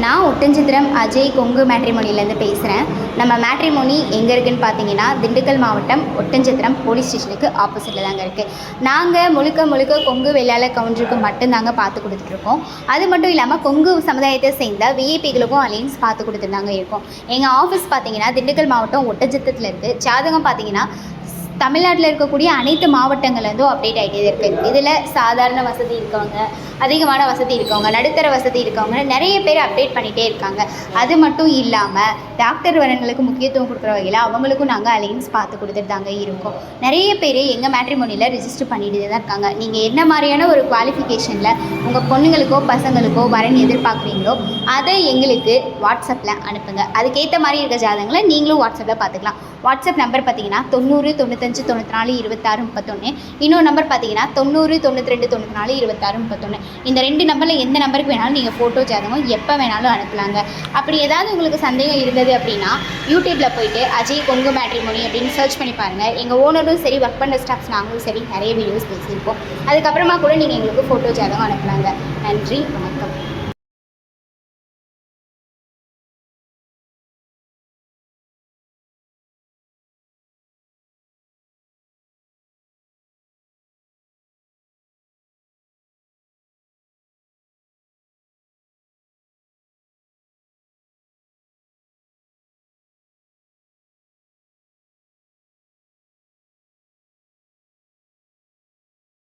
நான் ஒட்டன்சத்திரம் அஜய் கொங்கு மேட்ரிமோனிலேருந்து பேசுகிறேன். நம்ம மேட்ரிமோனி எங்கே இருக்குதுன்னு பார்த்தீங்கன்னா, திண்டுக்கல் மாவட்டம் ஒட்டன்சத்திரம் போலீஸ் ஸ்டேஷனுக்கு ஆப்போசிட்டில் தாங்க இருக்குது. நாங்கள் முழுக்க கொங்கு வெள்ளாள கவுண்டருக்கு மட்டும்தாங்க பார்த்து கொடுத்துட்ருக்கோம். அது மட்டும் இல்லாமல் கொங்கு சமுதாயத்தை சேர்ந்த விஐபிகளுக்கும் அலைன்ஸ் பார்த்து கொடுத்துருந்தாங்க இருக்கோம். எங்கள் ஆஃபீஸ் பார்த்தீங்கன்னா திண்டுக்கல் மாவட்டம் ஒட்டன்சத்திரத்தில் இருக்குது. ஜாதகம் பார்த்தீங்கன்னா தமிழ்நாட்டில் இருக்கக்கூடிய அனைத்து மாவட்டங்கள்லேருந்தும் அப்டேட் ஆகிட்டே இருக்குது. இதில் சாதாரண வசதி இருக்கவங்க, அதிகமான வசதி இருக்கவங்க, நடுத்தர வசதி இருக்கவங்க நிறைய பேர் அப்டேட் பண்ணிகிட்டே இருக்காங்க. அது மட்டும் இல்லாமல் டாக்டர் வரங்களுக்கு முக்கியத்துவம் கொடுக்குற வகையில் அவங்களுக்கும் நாங்கள் அலைன்ஸ் பார்த்து கொடுத்துட்டு தாங்க இருக்கோம். நிறைய பேர் எங்கள் மேட்ரிமோனியில் ரிஜிஸ்டர் பண்ணிட்டு தான் இருக்காங்க. நீங்கள் என்ன மாதிரியான ஒரு குவாலிஃபிகேஷனில் உங்கள் பொண்ணுங்களுக்கோ பசங்களுக்கோ வரன்னு எதிர்பார்க்குறீங்களோ அதை எங்களுக்கு வாட்ஸ்அப்பில் அனுப்புங்க. அதுக்கேற்ற மாதிரி இருக்க ஜாதகங்களை நீங்களும் வாட்ஸ்அப்பில் பார்த்துக்கலாம். வாட்ஸ்அப் நம்பர் பார்த்தீங்கன்னா 90 95 94 26 31. இன்னொரு நம்பர் பார்த்தீங்கன்னா 90 92 94 26 31. இந்த 2 நம்பரில் எந்த நம்பருக்கு வேணாலும் நீங்கள் ஃபோட்டோ ஜாதகம் எப்போ வேணாலும் அனுப்பலாங்க. அப்படி ஏதாவது உங்களுக்கு சந்தேகம் இருந்தது அப்படின்னா யூடியூப்பில் போயிட்டு அஜய் கொங்கு மேட்ரிமோனி அப்படின்னு சர்ச் பண்ணி பாருங்கள். எங்கள் ஓனரும் சரி, ஒர்க் பண்ணுற ஸ்டாஃப்ஸ் நாங்களும் சரி நிறைய வீடியோஸ் பேசியிருப்போம். அதுக்கப்புறமா கூட நீங்கள் எங்களுக்கு ஃபோட்டோ ஜாதகம் அனுப்பலாங்க. நன்றி, வணக்கம்.